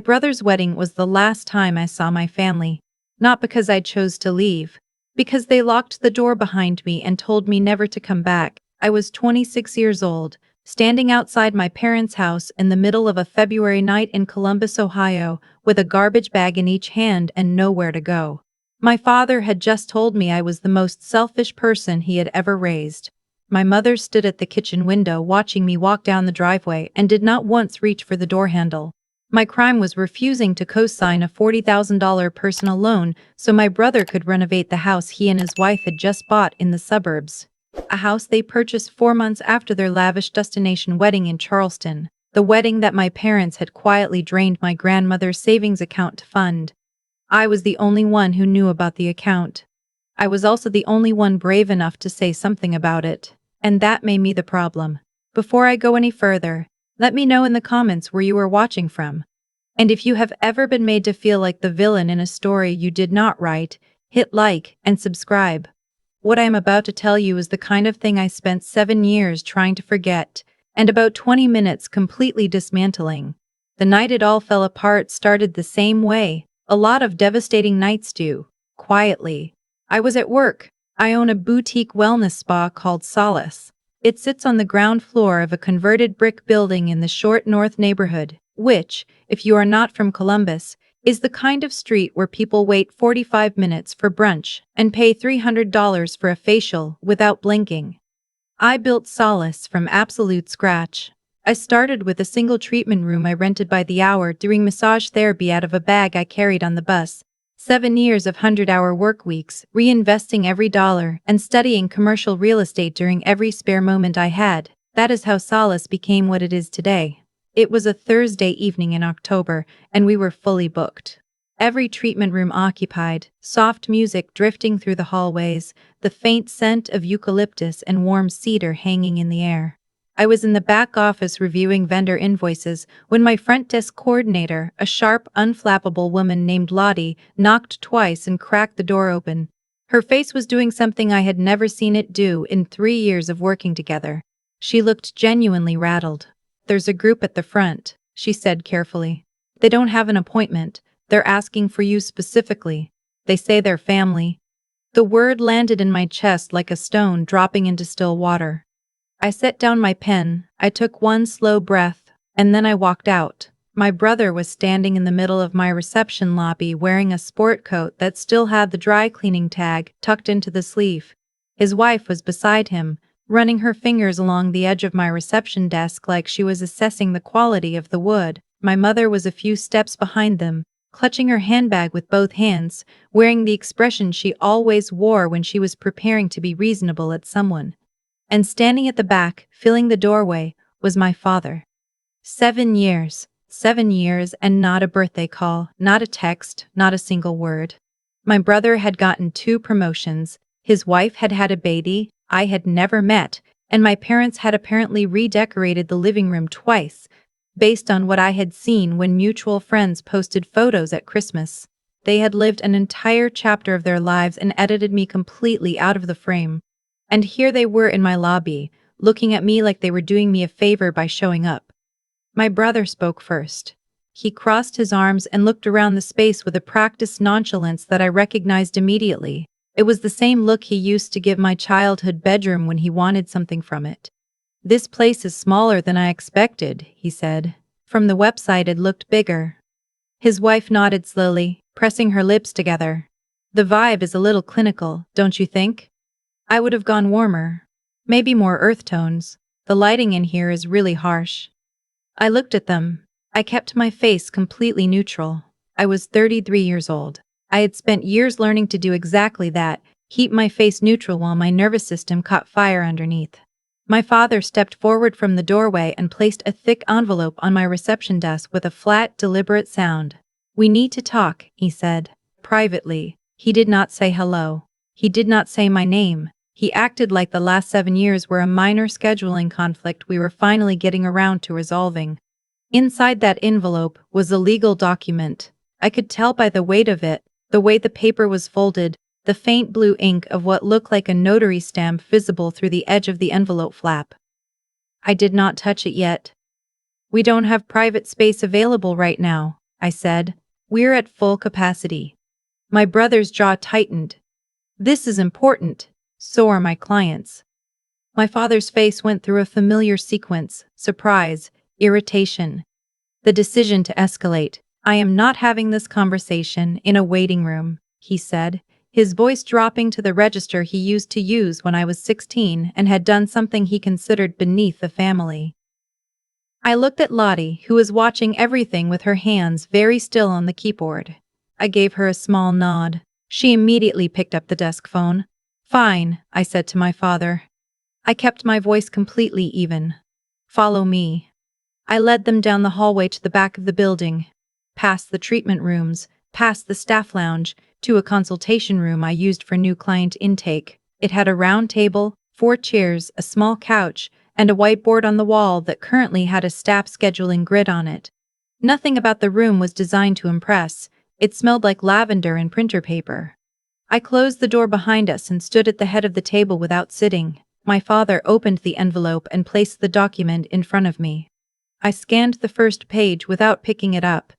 My brother's wedding was the last time I saw my family. Not because I chose to leave. Because they locked the door behind me and told me never to come back. I was 26 years old, standing outside my parents' house in the middle of a February night in Columbus, Ohio, with a garbage bag in each hand and nowhere to go. My father had just told me I was the most selfish person he had ever raised. My mother stood at the kitchen window watching me walk down the driveway and did not once reach for the door handle. My crime was refusing to co-sign a $40,000 personal loan so my brother could renovate the house he and his wife had just bought in the suburbs. A house they purchased 4 months after their lavish destination wedding in Charleston, the wedding that my parents had quietly drained my grandmother's savings account to fund. I was the only one who knew about the account. I was also the only one brave enough to say something about it, and that made me the problem. Before I go any further, let me know in the comments where you are watching from. And if you have ever been made to feel like the villain in a story you did not write, hit like and subscribe. What I am about to tell you is the kind of thing I spent 7 years trying to forget, and about 20 minutes completely dismantling. The night it all fell apart started the same way a lot of devastating nights do, quietly. I was at work. I own a boutique wellness spa called Solace. It sits on the ground floor of a converted brick building in the Short North neighborhood, which, if you are not from Columbus, is the kind of street where people wait 45 minutes for brunch and pay $300 for a facial without blinking. I built Solace from absolute scratch. I started with a single treatment room I rented by the hour doing massage therapy out of a bag I carried on the bus. 7 years of 100-hour work weeks, reinvesting every dollar, and studying commercial real estate during every spare moment I had. That is how Solace became what it is today. It was a Thursday evening in October, and we were fully booked. Every treatment room occupied, soft music drifting through the hallways, the faint scent of eucalyptus and warm cedar hanging in the air. I was in the back office reviewing vendor invoices when my front desk coordinator, a sharp, unflappable woman named Lottie, knocked twice and cracked the door open. Her face was doing something I had never seen it do in 3 years of working together. She looked genuinely rattled. "There's a group at the front," she said carefully. "They don't have an appointment. They're asking for you specifically. They say they're family." The word landed in my chest like a stone dropping into still water. I set down my pen, I took one slow breath, and then I walked out. My brother was standing in the middle of my reception lobby wearing a sport coat that still had the dry cleaning tag tucked into the sleeve. His wife was beside him, running her fingers along the edge of my reception desk like she was assessing the quality of the wood. My mother was a few steps behind them, clutching her handbag with both hands, wearing the expression she always wore when she was preparing to be reasonable at someone. And standing at the back, filling the doorway, was my father. 7 years. 7 years and not a birthday call, not a text, not a single word. My brother had gotten 2 promotions, his wife had had a baby I had never met, and my parents had apparently redecorated the living room twice, based on what I had seen when mutual friends posted photos at Christmas. They had lived an entire chapter of their lives and edited me completely out of the frame. And here they were in my lobby, looking at me like they were doing me a favor by showing up. My brother spoke first. He crossed his arms and looked around the space with a practiced nonchalance that I recognized immediately. It was the same look he used to give my childhood bedroom when he wanted something from it. "This place is smaller than I expected," he said. From the website it looked bigger. His wife nodded slowly, pressing her lips together. "The vibe is a little clinical, don't you think? I would have gone warmer. Maybe more earth tones. The lighting in here is really harsh." I looked at them. I kept my face completely neutral. I was 33 years old. I had spent years learning to do exactly that, keep my face neutral while my nervous system caught fire underneath. My father stepped forward from the doorway and placed a thick envelope on my reception desk with a flat, deliberate sound. "We need to talk," he said. Privately. He did not say hello. He did not say my name. He acted like the last 7 years were a minor scheduling conflict we were finally getting around to resolving. Inside that envelope was a legal document. I could tell by the weight of it, the way the paper was folded, the faint blue ink of what looked like a notary stamp visible through the edge of the envelope flap. I did not touch it yet. "We don't have private space available right now," I said. We're at full capacity. My brother's jaw tightened. This is important. So are my clients. My father's face went through a familiar sequence: surprise, irritation, the decision to escalate. I am not having this conversation in a waiting room, he said, his voice dropping to the register he used to use when I was 16 and had done something he considered beneath the family. I looked at Lottie, who was watching everything with her hands very still on the keyboard. I gave her a small nod. She immediately picked up the desk phone. Fine, I said to my father. I kept my voice completely even. Follow me. I led them down the hallway to the back of the building, past the treatment rooms, past the staff lounge, to a consultation room I used for new client intake. It had a round table, 4 chairs, a small couch, and a whiteboard on the wall that currently had a staff scheduling grid on it. Nothing about the room was designed to impress. It smelled like lavender and printer paper. I closed the door behind us and stood at the head of the table without sitting. My father opened the envelope and placed the document in front of me. I scanned the first page without picking it up.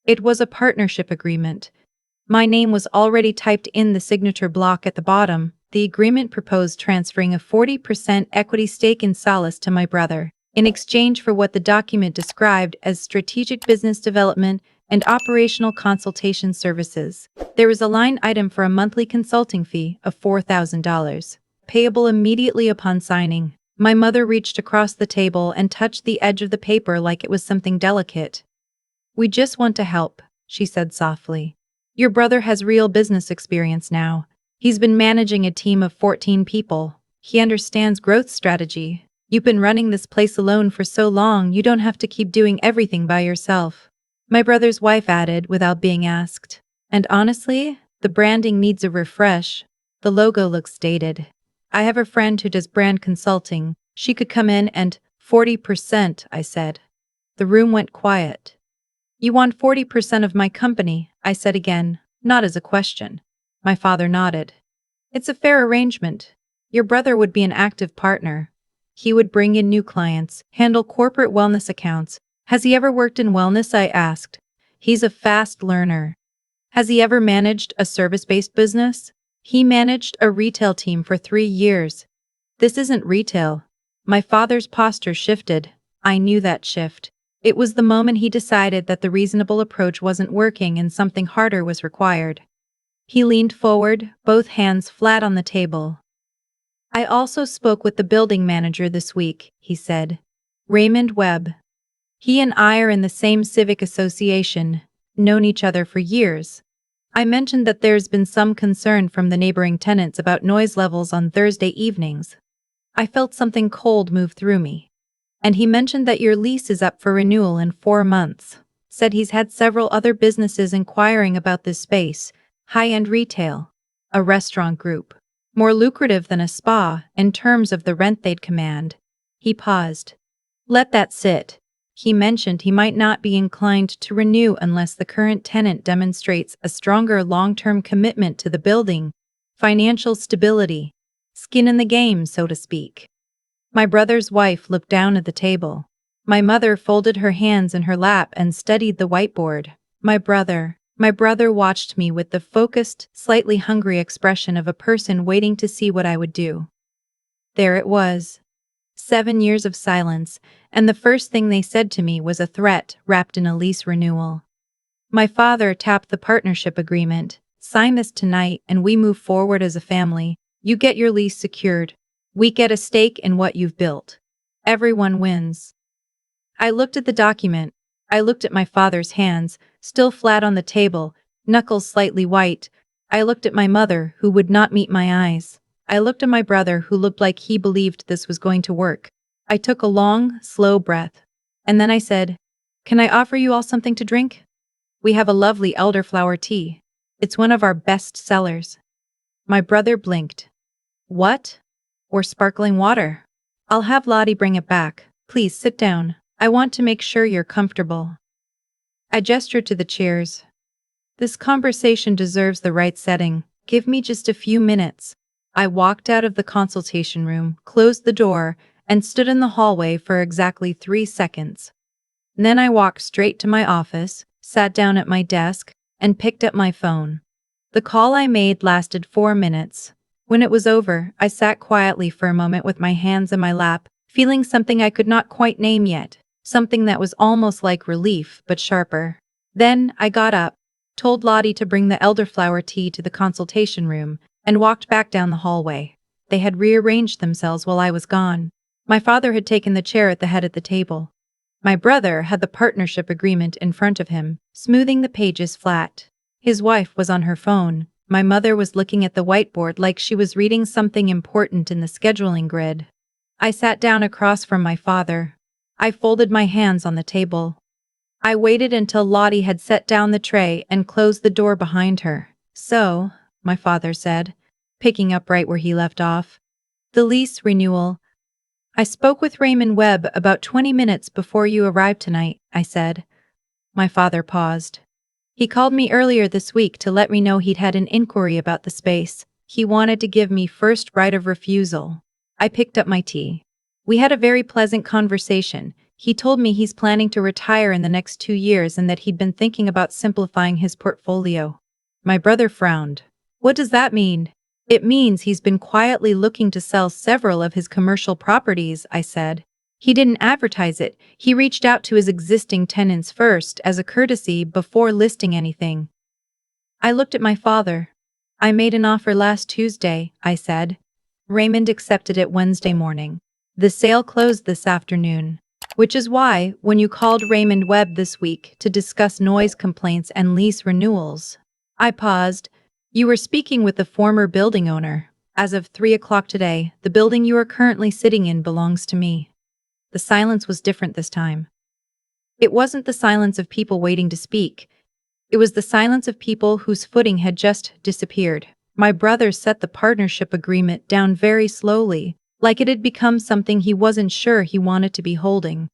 It was a partnership agreement. My name was already typed in the signature block at the bottom. The agreement proposed transferring a 40% equity stake in Solace to my brother, in exchange for what the document described as strategic business development and operational consultation services. There was a line item for a monthly consulting fee of $4,000, payable immediately upon signing. My mother reached across the table and touched the edge of the paper like it was something delicate. We just want to help, she said softly. Your brother has real business experience now. He's been managing a team of 14 people. He understands growth strategy. You've been running this place alone for so long, you don't have to keep doing everything by yourself. My brother's wife added without being asked. And honestly, the branding needs a refresh. The logo looks dated. I have a friend who does brand consulting. She could come in and 40%, I said. The room went quiet. You want 40% of my company, I said again, not as a question. My father nodded. It's a fair arrangement. Your brother would be an active partner. He would bring in new clients, handle corporate wellness accounts. Has he ever worked in wellness? I asked. He's a fast learner. Has he ever managed a service-based business? He managed a retail team for 3 years. This isn't retail. My father's posture shifted. I knew that shift. It was the moment he decided that the reasonable approach wasn't working and something harder was required. He leaned forward, both hands flat on the table. I also spoke with the building manager this week, he said. Raymond Webb. He and I are in the same civic association, known each other for years. I mentioned that there's been some concern from the neighboring tenants about noise levels on Thursday evenings. I felt something cold move through me. And he mentioned that your lease is up for renewal in 4 months. Said he's had several other businesses inquiring about this space, high-end retail, a restaurant group, more lucrative than a spa in terms of the rent they'd command. He paused. Let that sit. He mentioned he might not be inclined to renew unless the current tenant demonstrates a stronger long-term commitment to the building, financial stability, skin in the game, so to speak. My brother's wife looked down at the table. My mother folded her hands in her lap and studied the whiteboard. My brother watched me with the focused, slightly hungry expression of a person waiting to see what I would do. There it was. 7 years of silence, and the first thing they said to me was a threat wrapped in a lease renewal. My father tapped the partnership agreement. Sign this tonight and we move forward as a family. You get your lease secured. We get a stake in what you've built. Everyone wins. I looked at the document. I looked at my father's hands, still flat on the table, knuckles slightly white. I looked at my mother, who would not meet my eyes. I looked at my brother, who looked like he believed this was going to work. I took a long, slow breath. And then I said, "Can I offer you all something to drink? We have a lovely elderflower tea. It's one of our best sellers." My brother blinked. "What? Or sparkling water? I'll have Lottie bring it back. Please sit down. I want to make sure you're comfortable." I gestured to the chairs. This conversation deserves the right setting. Give me just a few minutes. I walked out of the consultation room, closed the door, and stood in the hallway for exactly 3 seconds. Then I walked straight to my office, sat down at my desk, and picked up my phone. The call I made lasted 4 minutes. When it was over, I sat quietly for a moment with my hands in my lap, feeling something I could not quite name yet, something that was almost like relief but sharper. Then I got up, told Lottie to bring the elderflower tea to the consultation room, and walked back down the hallway. They had rearranged themselves while I was gone. My father had taken the chair at the head of the table. My brother had the partnership agreement in front of him, smoothing the pages flat. His wife was on her phone. My mother was looking at the whiteboard like she was reading something important in the scheduling grid. I sat down across from my father. I folded my hands on the table. I waited until Lottie had set down the tray and closed the door behind her. "So," my father said, picking up right where he left off. "The lease renewal. I spoke with Raymond Webb about 20 minutes before you arrived tonight," I said. My father paused. "He called me earlier this week to let me know he'd had an inquiry about the space. He wanted to give me first right of refusal." I picked up my tea. "We had a very pleasant conversation. He told me he's planning to retire in the next 2 years and that he'd been thinking about simplifying his portfolio." My brother frowned. "What does that mean?" "It means he's been quietly looking to sell several of his commercial properties," I said. "He didn't advertise it. He reached out to his existing tenants first as a courtesy before listing anything." I looked at my father. "I made an offer last Tuesday," I said. "Raymond accepted it Wednesday morning. The sale closed this afternoon. Which is why, when you called Raymond Webb this week to discuss noise complaints and lease renewals," I paused. "You were speaking with the former building owner. As of 3 o'clock today, the building you are currently sitting in belongs to me." The silence was different this time. It wasn't the silence of people waiting to speak. It was the silence of people whose footing had just disappeared. My brother set the partnership agreement down very slowly, like it had become something he wasn't sure he wanted to be holding.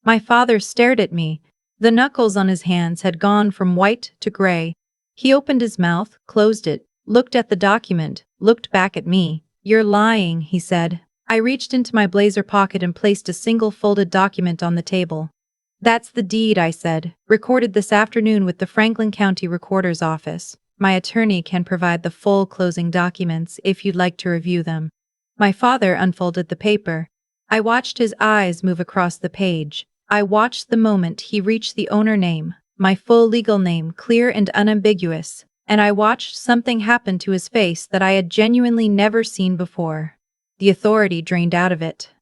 My father stared at me. The knuckles on his hands had gone from white to gray. He opened his mouth, closed it, looked at the document, looked back at me. "You're lying," he said. I reached into my blazer pocket and placed a single folded document on the table. "That's the deed," I said, "recorded this afternoon with the Franklin County Recorder's Office. My attorney can provide the full closing documents if you'd like to review them." My father unfolded the paper. I watched his eyes move across the page. I watched the moment he reached the owner name, my full legal name, clear and unambiguous, and I watched something happen to his face that I had genuinely never seen before. The authority drained out of it.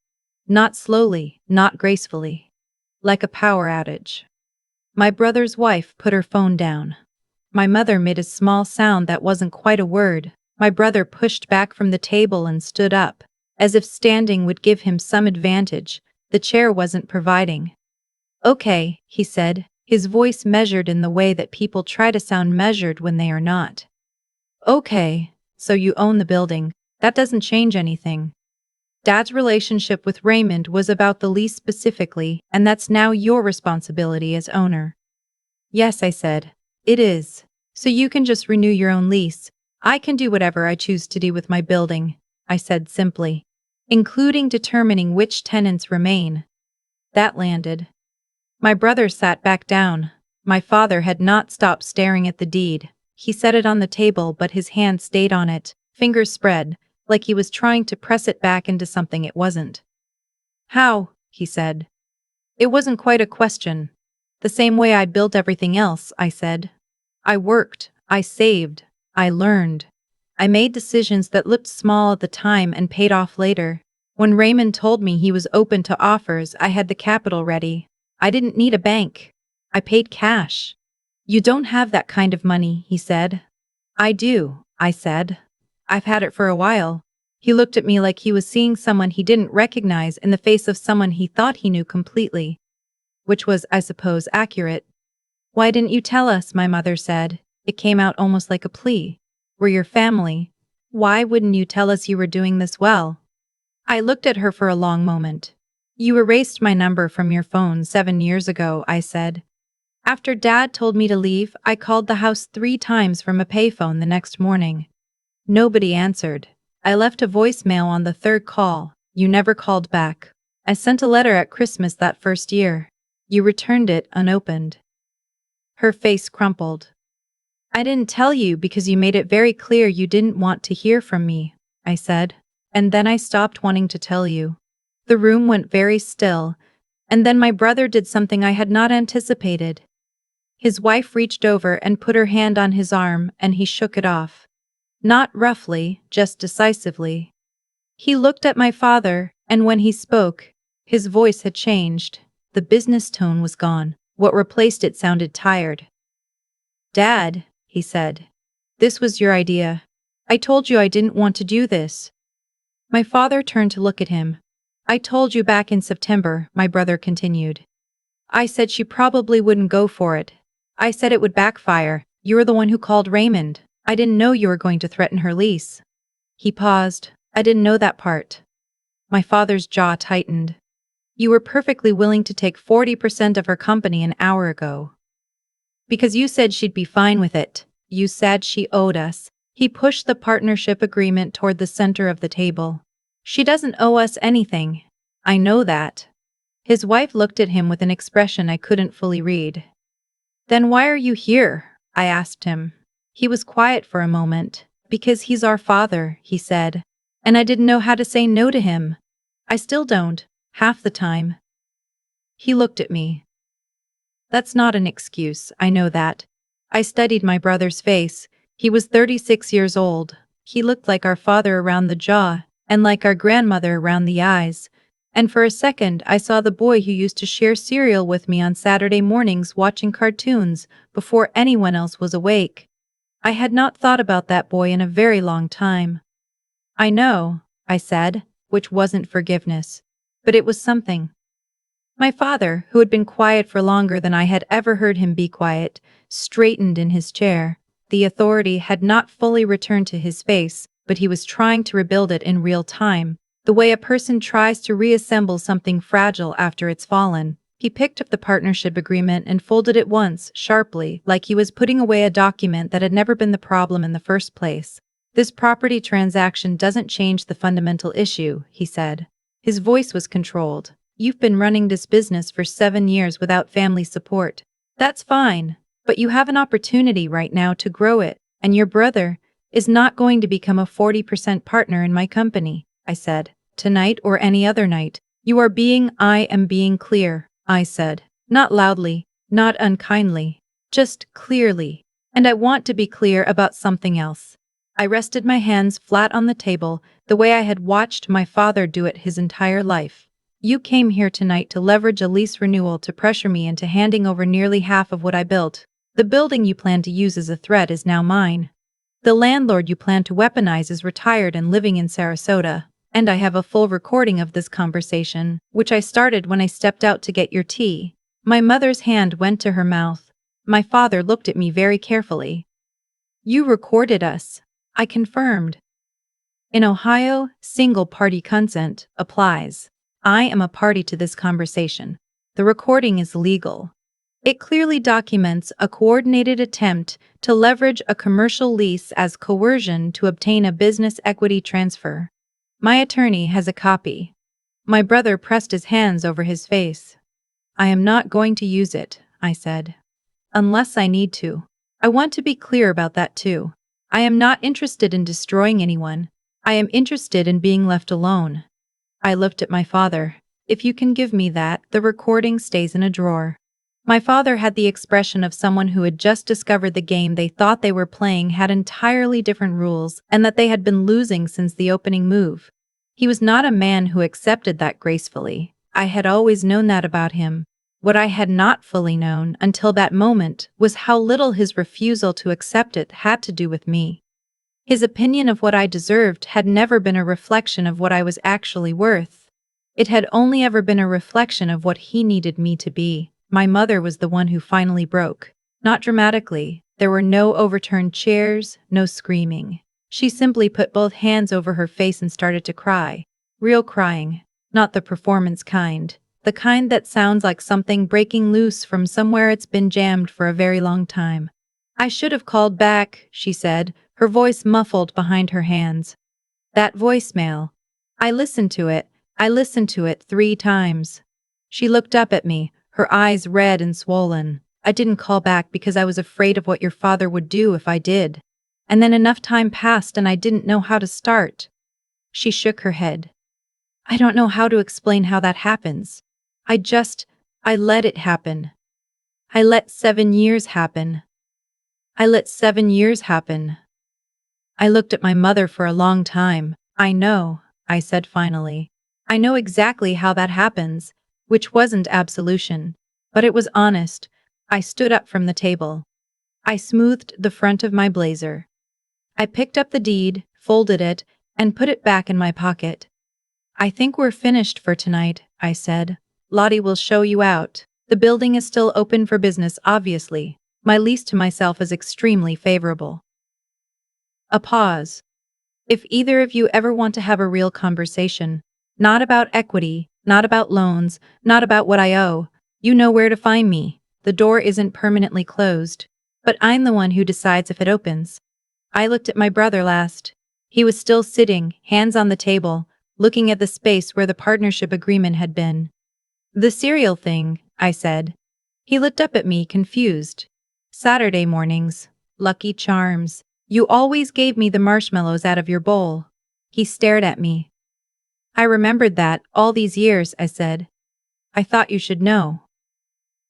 Not slowly, not gracefully. Like a power outage. My brother's wife put her phone down. My mother made a small sound that wasn't quite a word. My brother pushed back from the table and stood up, as if standing would give him some advantage the chair wasn't providing. "Okay," he said, his voice measured in the way that people try to sound measured when they are not. "Okay, so you own the building. That doesn't change anything. Dad's relationship with Raymond was about the lease specifically, and that's now your responsibility as owner." "Yes," I said. "It is. So you can just renew your own lease. I can do whatever I choose to do with my building," I said simply, "including determining which tenants remain." That landed. My brother sat back down. My father had not stopped staring at the deed. He set it on the table, but his hand stayed on it, fingers spread, like he was trying to press it back into something it wasn't. "How?" he said. It wasn't quite a question. "The same way I built everything else," I said. "I worked, I saved, I learned. I made decisions that looked small at the time and paid off later. When Raymond told me he was open to offers, I had the capital ready. I didn't need a bank. I paid cash." "You don't have that kind of money," he said. "I do," I said. "I've had it for a while." He looked at me like he was seeing someone he didn't recognize in the face of someone he thought he knew completely. Which was, I suppose, accurate. "Why didn't you tell us?" my mother said. It came out almost like a plea. "We're your family. Why wouldn't you tell us you were doing this well?" I looked at her for a long moment. "You erased my number from your phone 7 years ago," I said. "After Dad told me to leave, I called the house 3 times from a payphone the next morning. Nobody answered. I left a voicemail on the 3rd call. You never called back. I sent a letter at Christmas that first year. You returned it unopened." Her face crumpled. I didn't tell you because you made it very clear you didn't want to hear from me, I said. And then I stopped wanting to tell you. The room went very still, and then my brother did something I had not anticipated. His wife reached over and put her hand on his arm, and he shook it off. Not roughly, just decisively. He looked at my father, and when he spoke, his voice had changed. The business tone was gone. What replaced it sounded tired. Dad, he said. This was your idea. I told you I didn't want to do this. My father turned to look at him. I told you back in September, my brother continued. I said she probably wouldn't go for it. I said it would backfire. You were the one who called Raymond. I didn't know you were going to threaten her lease. He paused. I didn't know that part. My father's jaw tightened. You were perfectly willing to take 40% of her company an hour ago. Because you said she'd be fine with it. You said she owed us. He pushed the partnership agreement toward the center of the table. She doesn't owe us anything. I know that. His wife looked at him with an expression I couldn't fully read. Then why are you here? I asked him. He was quiet for a moment. Because he's our father, he said. And I didn't know how to say no to him. I still don't, half the time. He looked at me. That's not an excuse, I know that. I studied my brother's face. He was 36 years old. He looked like our father around the jaw, and like our grandmother around the eyes. And for a second I saw the boy who used to share cereal with me on Saturday mornings watching cartoons before anyone else was awake. I had not thought about that boy in a very long time. I know, I said, which wasn't forgiveness. But it was something. My father, who had been quiet for longer than I had ever heard him be quiet, straightened in his chair. The authority had not fully returned to his face, but he was trying to rebuild it in real time, the way a person tries to reassemble something fragile after it's fallen. He picked up the partnership agreement and folded it once, sharply, like he was putting away a document that had never been the problem in the first place. This property transaction doesn't change the fundamental issue, he said. His voice was controlled. You've been running this business for 7 years without family support. That's fine, but you have an opportunity right now to grow it, and your brother is not going to become a 40% partner in my company, I said. Tonight or any other night. I am being clear, I said. Not loudly, not unkindly, just clearly. And I want to be clear about something else. I rested my hands flat on the table, the way I had watched my father do it his entire life. You came here tonight to leverage a lease renewal to pressure me into handing over nearly half of what I built. The building you plan to use as a threat is now mine. The landlord you plan to weaponize is retired and living in Sarasota. And I have a full recording of this conversation, which I started when I stepped out to get your tea. My mother's hand went to her mouth. My father looked at me very carefully. You recorded us, I confirmed. In Ohio, single-party consent applies. I am a party to this conversation. The recording is legal. It clearly documents a coordinated attempt to leverage a commercial lease as coercion to obtain a business equity transfer. My attorney has a copy. My brother pressed his hands over his face. I am not going to use it, I said. Unless I need to. I want to be clear about that too. I am not interested in destroying anyone. I am interested in being left alone. I looked at my father. If you can give me that, the recording stays in a drawer. My father had the expression of someone who had just discovered the game they thought they were playing had entirely different rules and that they had been losing since the opening move. He was not a man who accepted that gracefully. I had always known that about him. What I had not fully known until that moment was how little his refusal to accept it had to do with me. His opinion of what I deserved had never been a reflection of what I was actually worth. It had only ever been a reflection of what he needed me to be. My mother was the one who finally broke. Not dramatically. There were no overturned chairs, no screaming. She simply put both hands over her face and started to cry. Real crying. Not the performance kind. The kind that sounds like something breaking loose from somewhere it's been jammed for a very long time. I should have called back, she said, her voice muffled behind her hands. That voicemail. I listened to it 3 times. She looked up at me, her eyes red and swollen. I didn't call back because I was afraid of what your father would do if I did. And then enough time passed and I didn't know how to start." She shook her head. "I don't know how to explain how that happens. I let it happen. I let 7 years happen. I let 7 years happen." I looked at my mother for a long time. "I know," I said finally. "I know exactly how that happens," which wasn't absolution, but it was honest. I stood up from the table. I smoothed the front of my blazer. I picked up the deed, folded it, and put it back in my pocket. "I think we're finished for tonight," I said. "Lottie will show you out. The building is still open for business, obviously. My lease to myself is extremely favorable." A pause. "If either of you ever want to have a real conversation, not about equity, not about loans, not about what I owe, you know where to find me. The door isn't permanently closed, but I'm the one who decides if it opens." I looked at my brother last. He was still sitting, hands on the table, looking at the space where the partnership agreement had been. "The cereal thing," I said. He looked up at me, confused. "Saturday mornings. Lucky Charms. You always gave me the marshmallows out of your bowl." He stared at me. "I remembered that, all these years," I said. "I thought you should know."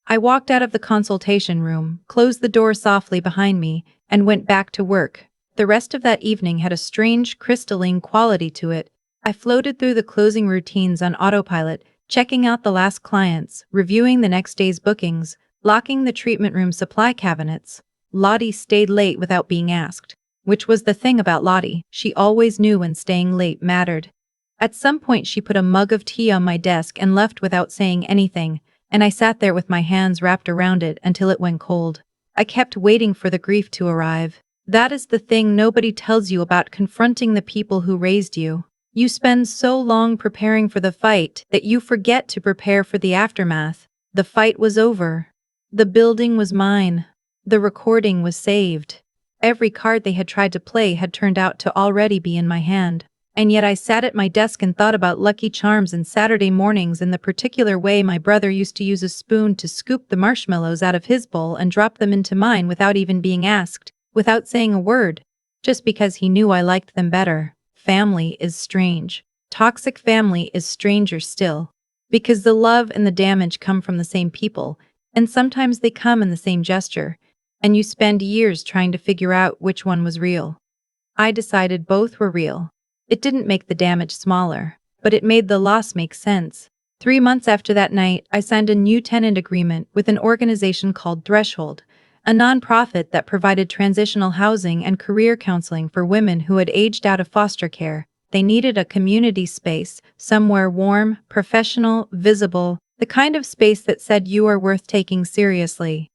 I walked out of the consultation room, closed the door softly behind me, and went back to work. The rest of that evening had a strange, crystalline quality to it. I floated through the closing routines on autopilot, checking out the last clients, reviewing the next day's bookings, locking the treatment room supply cabinets. Lottie stayed late without being asked. Which was the thing about Lottie, she always knew when staying late mattered. At some point she put a mug of tea on my desk and left without saying anything, and I sat there with my hands wrapped around it until it went cold. I kept waiting for the grief to arrive. That is the thing nobody tells you about confronting the people who raised you. You spend so long preparing for the fight that you forget to prepare for the aftermath. The fight was over. The building was mine. The recording was saved. Every card they had tried to play had turned out to already be in my hand. And yet I sat at my desk and thought about Lucky Charms and Saturday mornings in the particular way my brother used to use a spoon to scoop the marshmallows out of his bowl and drop them into mine without even being asked, without saying a word, just because he knew I liked them better. Family is strange. Toxic family is stranger still. Because the love and the damage come from the same people, and sometimes they come in the same gesture, and you spend years trying to figure out which one was real. I decided both were real. It didn't make the damage smaller, but it made the loss make sense. 3 months after that night, I signed a new tenant agreement with an organization called Threshold, a nonprofit that provided transitional housing and career counseling for women who had aged out of foster care. They needed a community space, somewhere warm, professional, visible, the kind of space that said you are worth taking seriously.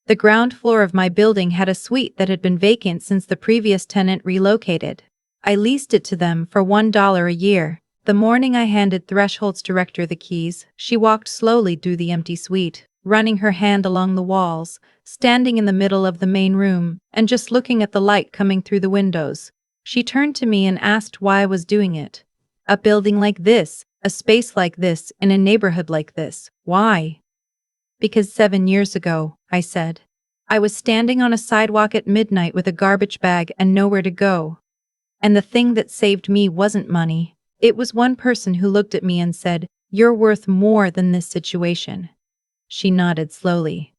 The ground floor of my building had a suite that had been vacant since the previous tenant relocated. I leased it to them for $1 a year. The morning I handed Threshold's director the keys, she walked slowly through the empty suite, running her hand along the walls, standing in the middle of the main room, and just looking at the light coming through the windows. She turned to me and asked why I was doing it. A building like this, a space like this, in a neighborhood like this, why? Because 7 years ago, I said. I was standing on a sidewalk at midnight with a garbage bag and nowhere to go. And the thing that saved me wasn't money. It was one person who looked at me and said, "You're worth more than this situation." She nodded slowly.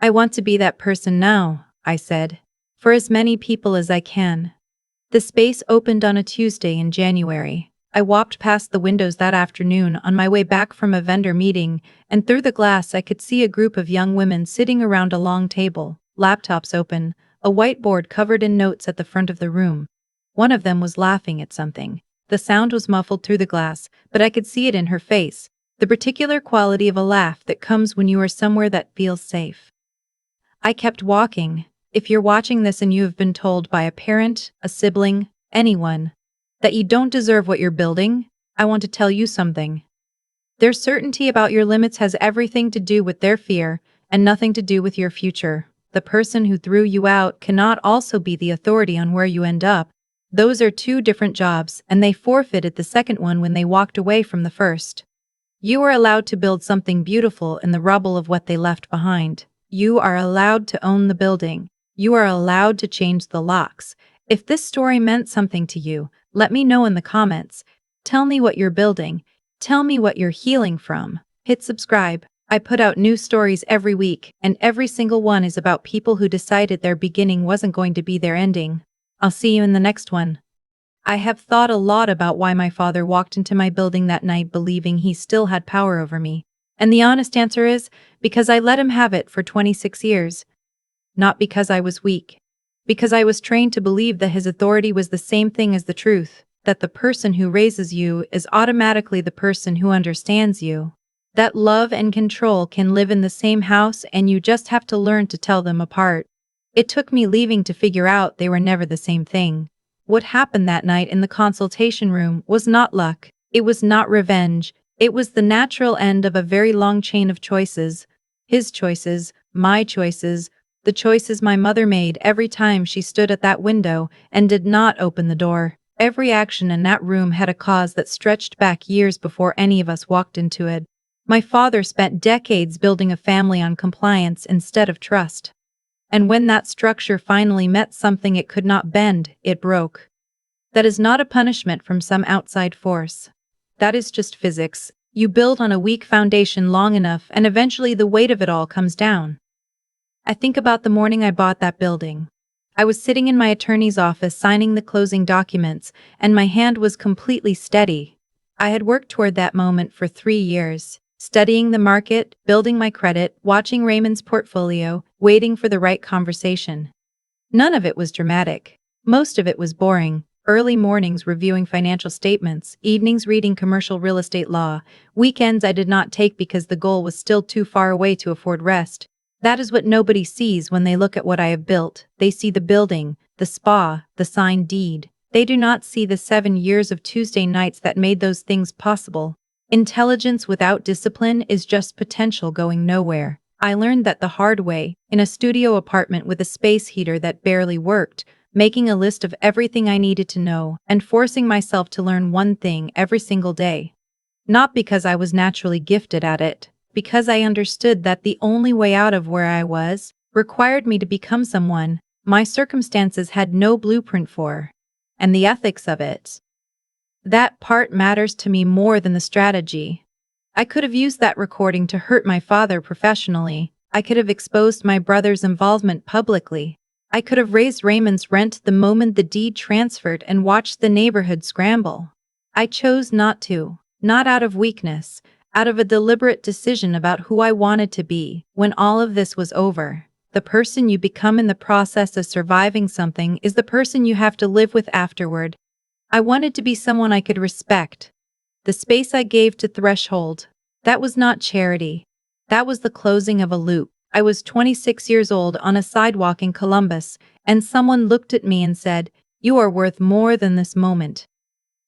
"I want to be that person now," I said, "for as many people as I can." The space opened on a Tuesday in January. I walked past the windows that afternoon on my way back from a vendor meeting, and through the glass I could see a group of young women sitting around a long table, laptops open, a whiteboard covered in notes at the front of the room. One of them was laughing at something. The sound was muffled through the glass, but I could see it in her face, the particular quality of a laugh that comes when you are somewhere that feels safe. I kept walking. If you're watching this and you have been told by a parent, a sibling, anyone, that you don't deserve what you're building, I want to tell you something. Their certainty about your limits has everything to do with their fear, and nothing to do with your future. The person who threw you out cannot also be the authority on where you end up. Those are two different jobs, and they forfeited the second one when they walked away from the first. You are allowed to build something beautiful in the rubble of what they left behind. You are allowed to own the building. You are allowed to change the locks. If this story meant something to you, let me know in the comments. Tell me what you're building. Tell me what you're healing from. Hit subscribe. I put out new stories every week, and every single one is about people who decided their beginning wasn't going to be their ending. I'll see you in the next one. I have thought a lot about why my father walked into my building that night believing he still had power over me. And the honest answer is, because I let him have it for 26 years. Not because I was weak. Because I was trained to believe that his authority was the same thing as the truth, that the person who raises you is automatically the person who understands you. That love and control can live in the same house and you just have to learn to tell them apart. It took me leaving to figure out they were never the same thing. What happened that night in the consultation room was not luck. It was not revenge. It was the natural end of a very long chain of choices. His choices, my choices, the choices my mother made every time she stood at that window and did not open the door. Every action in that room had a cause that stretched back years before any of us walked into it. My father spent decades building a family on compliance instead of trust. And when that structure finally met something it could not bend, it broke. That is not a punishment from some outside force. That is just physics. You build on a weak foundation long enough and eventually the weight of it all comes down. I think about the morning I bought that building. I was sitting in my attorney's office signing the closing documents, and my hand was completely steady. I had worked toward that moment for 3 years. Studying the market, building my credit, watching Raymond's portfolio, waiting for the right conversation. None of it was dramatic. Most of it was boring. Early mornings reviewing financial statements, evenings reading commercial real estate law, weekends I did not take because the goal was still too far away to afford rest. That is what nobody sees when they look at what I have built. They see the building, the spa, the signed deed. They do not see the 7 years of Tuesday nights that made those things possible. Intelligence without discipline is just potential going nowhere. I learned that the hard way, in a studio apartment with a space heater that barely worked, making a list of everything I needed to know, and forcing myself to learn one thing every single day. Not because I was naturally gifted at it, because I understood that the only way out of where I was required me to become someone my circumstances had no blueprint for. And the ethics of it. That part matters to me more than the strategy. I could have used that recording to hurt my father professionally. I could have exposed my brother's involvement publicly. I could have raised Raymond's rent the moment the deed transferred and watched the neighborhood scramble. I chose not to, not out of weakness, out of a deliberate decision about who I wanted to be. When all of this was over, the person you become in the process of surviving something is the person you have to live with afterward. I wanted to be someone I could respect. The space I gave to Threshold, that was not charity. That was the closing of a loop. I was 26 years old on a sidewalk in Columbus, and someone looked at me and said, "You are worth more than this moment."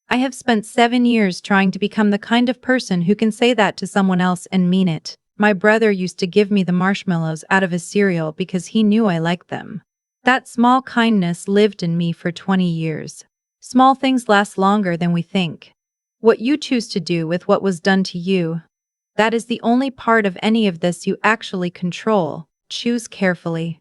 I have spent 7 years trying to become the kind of person who can say that to someone else and mean it. My brother used to give me the marshmallows out of his cereal because he knew I liked them. That small kindness lived in me for 20 years. Small things last longer than we think. What you choose to do with what was done to you, that is the only part of any of this you actually control. Choose carefully.